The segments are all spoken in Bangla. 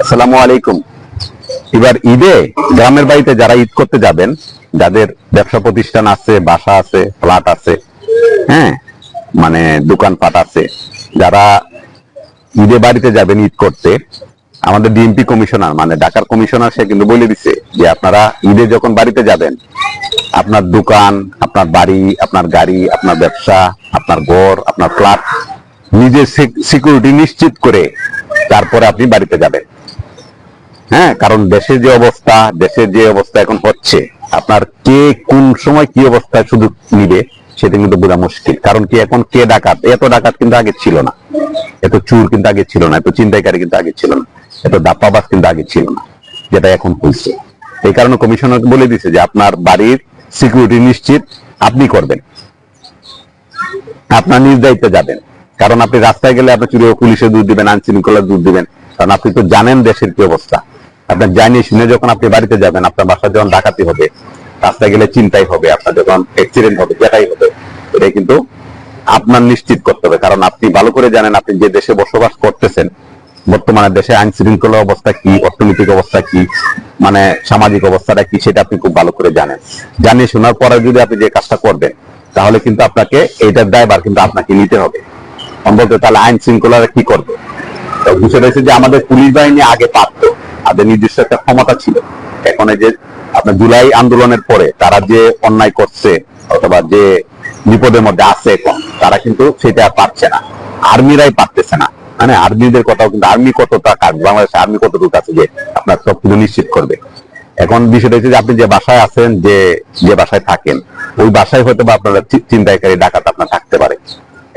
আসসালামু আলাইকুম। এবার ঈদে গ্রামের বাড়িতে যারা ঈদ করতে যাবেন, যাদের ব্যবসা প্রতিষ্ঠান আছে, বাসা আছে, ফ্ল্যাট আছে, হ্যাঁ, মানে দোকানপাট আছে, যারা ঈদে বাড়িতে যাবেন ঈদ করতে, আমাদের ডিএমপি কমিশনার মানে ঢাকার কমিশনার সে কিন্তু বলে দিছে যে আপনারা ঈদে যখন বাড়িতে যাবেন, আপনার দোকান, আপনার বাড়ি, আপনার গাড়ি, আপনার ব্যবসা, আপনার ঘর, আপনার ফ্ল্যাট, নিজের সিকিউরিটি নিশ্চিত করে তারপরে আপনি বাড়িতে যাবেন। হ্যাঁ, কারণ দেশের যে অবস্থা এখন হচ্ছে, আপনার কে কোন সময় কি অবস্থায় সুযোগ নিবে সেটা কিন্তু বোঝা মুশকিল। কারণ কি, এখন কে ডাকাত, এত ডাকাত কিন্তু আগে ছিল না, এত চুর কিন্তু আগে ছিল না, এত চিন্তাইকারী কিন্তু আগে ছিল না, এত দাপ্পাবাজ কিন্তু আগে ছিল না, যেটা এখন হয়েছে। এই কারণে কমিশনার বলে দিছে যে আপনার বাড়ির সিকিউরিটি নিশ্চিত আপনি করবেন, আপনার নিজ দায়িত্বে যাবেন। কারণ আপনি রাস্তায় গেলে আপনি চুরি পুলিশে দূর দিবেন, আইন শৃঙ্খলার দূর দিবেন, কারণ আপনি তো জানেন দেশের কি অবস্থা। আপনার জানিয়ে শুনে যখন আপনি বাড়িতে যাবেন, আপনার বাসা যখন ডাকাতি হবে, রাস্তায় গেলে চিন্তাই হবে, আপনার যখন অ্যাক্সিডেন্ট হবে, যেটাই হবে, এটাই কিন্তু আপনার নিশ্চিত করতে হবে। কারণ আপনি ভালো করে জানেন আপনি যে দেশে বসবাস করতেছেন, বর্তমানে দেশে আইন শৃঙ্খলা অবস্থা কি, অর্থনৈতিক অবস্থা কি, মানে সামাজিক অবস্থাটা কি, সেটা আপনি খুব ভালো করে জানেন। জানিয়ে শোনার পরে যদি আপনি যে কাজটা করবেন, তাহলে কিন্তু আপনাকে এইটার দায়ভার কিন্তু আপনাকে নিতে হবে। অন্তত তাহলে আইন শৃঙ্খলা কি করবে? তো বুঝে রয়েছে যে আমাদের পুলিশ বাহিনী আগে পারত, তাদের নির্দিষ্ট একটা ক্ষমতা ছিল। এখন এই যে আপনার জুলাই আন্দোলনের পরে তারা যে অন্যায় করছে অথবা যে বিপদের মধ্যে আছে এখন, তারা কিন্তু সেটা পারছে না, আর্মিরাই পারতেছে না। মানে আর্মিদের কথাও কিন্তু, আর্মি কতটা কাজ, বাংলাদেশের আর্মি কতটুকু আছে যে আপনার সবকিছু নিশ্চিত করবে। এখন বিষয়টা হচ্ছে যে আপনি যে বাসায় আছেন, যে বাসায় থাকেন, ওই বাসায় হয়তো বা আপনারা চিন্তাকারী ডাকাত আপনার থাকতে পারে,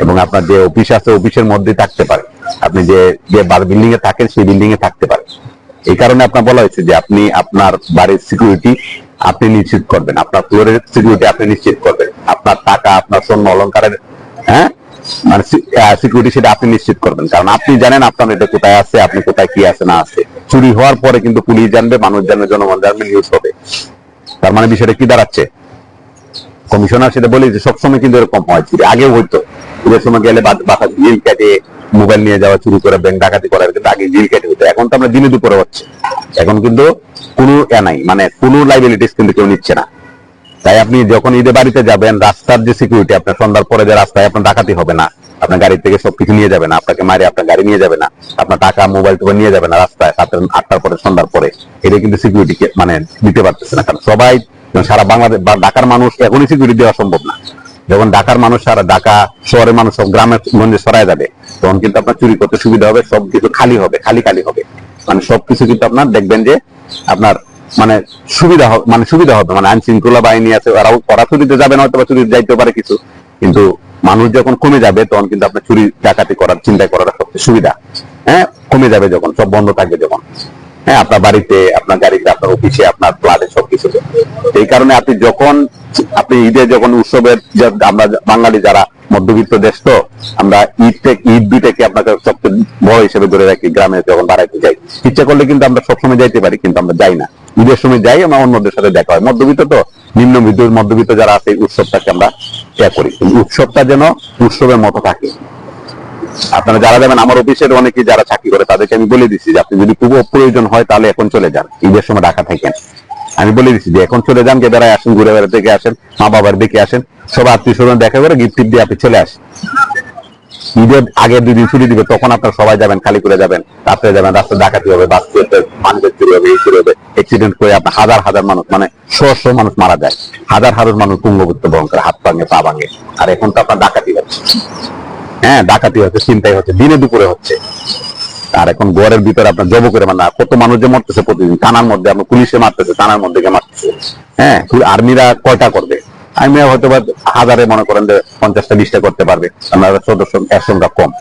এবং আপনার যে অফিস আছে অফিসের মধ্যে থাকতে পারে, আপনি যে যে বিল্ডিং এ থাকেন সেই বিল্ডিং এ থাকতে পারে। এই কারণে আপনার বলা হয়েছে যে আপনি আপনার বাড়ির সিকিউরিটি আপনি নিশ্চিত করবেন, আপনার ফ্লোরের সিকিউরিটি আপনি নিশ্চিত করবেন, আপনার টাকা, আপনার স্বর্ণ অলংকারের, হ্যাঁ, মানে সিকিউরিটি সেটা আপনি নিশ্চিত করবেন। কারণ আপনি জানেন আপনার এটা কোথায় আছে, আপনি কোথায় কি আছে না আছে। চুরি হওয়ার পরে কিন্তু পুলিশ জানবে, মানুষ জানবে, জনগণ জানবে, নিউজ হবে। তার মানে বিষয়টা কি দাঁড়াচ্ছে, কমিশনার সেটা বলে যে সবসময় কিন্তু এরকম হয়, চুরি আগেও হইতো। চুরির সময় গেলে বাসা জিল কেটে মোবাইল নিয়ে যাওয়া, চুরি করে ব্যাংক ডাকাতি করা, কিন্তু আগে জিল কেটে হতো। এখন তো আমরা দিনে দুপুরে হচ্ছে, এখন কিন্তু কোনো নাই, মানে কোনো লাইবিলিটিস কিন্তু কেউ নিচ্ছে না। তাই আপনি যখন ঈদে বাড়িতে যাবেন, রাস্তার যে সিকিউরিটি, আপনার সন্ধ্যার পরে যে রাস্তায় আপনার ডাকাতি হবে না, আপনার গাড়ি থেকে সবকিছু নিয়ে যাবে না, আপনাকে মারে আপনার গাড়ি নিয়ে যাবে না, আপনার টাকা মোবাইল টোবাইল নিয়ে যাবে না রাস্তায় রাতের 8টার পরে, সন্ধ্যার পরে, এটা কিন্তু সিকিউরিটি মানে দিতে পারতেছে না। কারণ সবাই, সারা বাংলাদেশ বা ঢাকার মানুষ এখনই সিকিউরিটি দেওয়া সম্ভব না। যখন ঢাকার মানুষ, সারা ঢাকা শহরের মানুষ সব গ্রামের গঞ্জে সরায় যাবে, তখন কিন্তু আপনার চুরি করতে সুবিধা হবে, সবকিছু খালি হবে, খালি খালি হবে। মানে সবকিছু কিন্তু আপনার দেখবেন যে আপনার মানে সুবিধা হবে, মানে আইন শৃঙ্খলা বাহিনী আছে, ওরা চুরিতে যাবে না, হয়তো বা চুরি যাইতে পারে কিছু, কিন্তু মানুষ যখন কমে যাবে তখন কিন্তু আপনার চুরি ডাকাতি করার, চিন্তা করার সবচেয়ে সুবিধা, হ্যাঁ, কমে যাবে যখন সব বন্ধ থাকবে, যখন, হ্যাঁ, আপনার বাড়িতে, আপনার গাড়িতে, আপনার অফিসে, আপনার ফ্ল্যাটে সবকিছু। এই কারণে আপনি ঈদে যখন উৎসবের, আমরা বাঙালি যারা মধ্যবিত্ত দেশ, তো আমরা ঈদ দুইটাকে আপনাকে সবচেয়ে বড় হিসেবে ধরে রাখি। গ্রামে যখন বাড়াইতে যাই, ইচ্ছা করলে কিন্তু আমরা সবসময় যাইতে পারি, কিন্তু আমরা যাই না। ঈদের সময় যাই, আমরা অন্যদের সাথে দেখা হয়। মধ্যবিত্ত তো, মধ্যবিত্ত যারা আছে, উৎসবটাকে আমরা ত্যাগ করি। উৎসবটা যেন উৎসবের মতো থাকে। আপনারা যারা যাবেন, আমার অফিসের অনেকে যারা চাকরি করে, তাদেরকে আমি বলে দিচ্ছি যে আপনি যদি খুব প্রয়োজন হয় তাহলে এখন চলে যান, ঈদের সময় ঢাকা থাকেন। আমি বলে দিচ্ছি যে এখন চলে যান, কে বেড়ায় আসেন, ঘুরে বেড়াতে দেখে আসেন, মা বাবার দেখে আসেন, সব আত্মীয় স্বজন দেখা করে গিফট দিয়ে আপনি চলে আসেন। ঈদের আগের 2 দিন ছুটি দিবে, তখন আপনার সবাই যাবেন, খালি করে যাবেন, রাত্রে যাবেন, রাস্তায় ডাকাতি হবে, বাস মানুষের চুরি হবে, এই চুরি হবে, অ্যাক্সিডেন্ট করে আপনার হাজার হাজার মানুষ, মানে শো মানুষ মারা যায়, হাজার হাজার মানুষ পুঙ্গভুত্ব বহন করে, হাত ভাঙে, পা ভাঙে। আর এখন তো আপনার ডাকাতি হচ্ছে, হ্যাঁ, ডাকাতি হচ্ছে, চিন্তাই হচ্ছে, দিনে দুপুরে হচ্ছে। আর এখন ঘরের ভিতরে আপনার জব করে, মানে কত মানুষ যে মরতেছে প্রতিদিন, থানার মধ্যে আপনার পুলিশে মারতেছে, থানার মধ্যে গিয়ে মারতেছে, হ্যাঁ, আর্মিরা কয়টা করবে? আর্মিরা হয়তো বা হাজারে মনে করেন যে 50টা 20টা করতে পারবে, আমরা সদস্য এর সংখ্যা কম।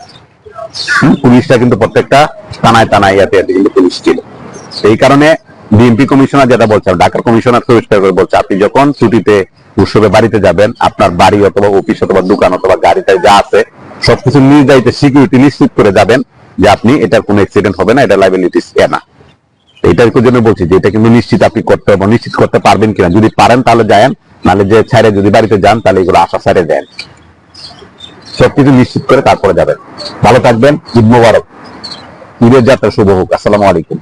পুলিশটা কিন্তু প্রত্যেকটা থানায় থানায় ইয়াতে কিন্তু পুলিশ ছিল। এই কারণে ডিএমপি কমিশনার যেটা বলছে, ঢাকার কমিশনার পরিষ্কার করে বলছে, আপনি যখন ছুটিতে উৎসবে বাড়িতে যাবেন, আপনার বাড়ি অথবা অফিস অথবা দোকান অথবা গাড়িতে যা আছে সবকিছু নিজ দায়িত্বে সিকিউরিটি নিশ্চিত করে যাবেন, যে আপনি এটার কোনো অ্যাক্সিডেন্ট হবে না, এটা লাইবিলিটিস না। এটার জন্য বলছি যে এটা কিন্তু নিশ্চিত আপনি করতে হবে, নিশ্চিত করতে পারবেন কিনা। যদি পারেন তাহলে যায়েন, নাহলে যে ছাড়ে যদি বাড়িতে যান তাহলে এগুলো আশা ছাড়ে দেন, সবকিছু নিশ্চিত করে তারপরে যাবেন। ভালো থাকবেন, ঈদ মোবারক, ঈদের যাত্রা শুভ হোক। আসসালামু আলাইকুম।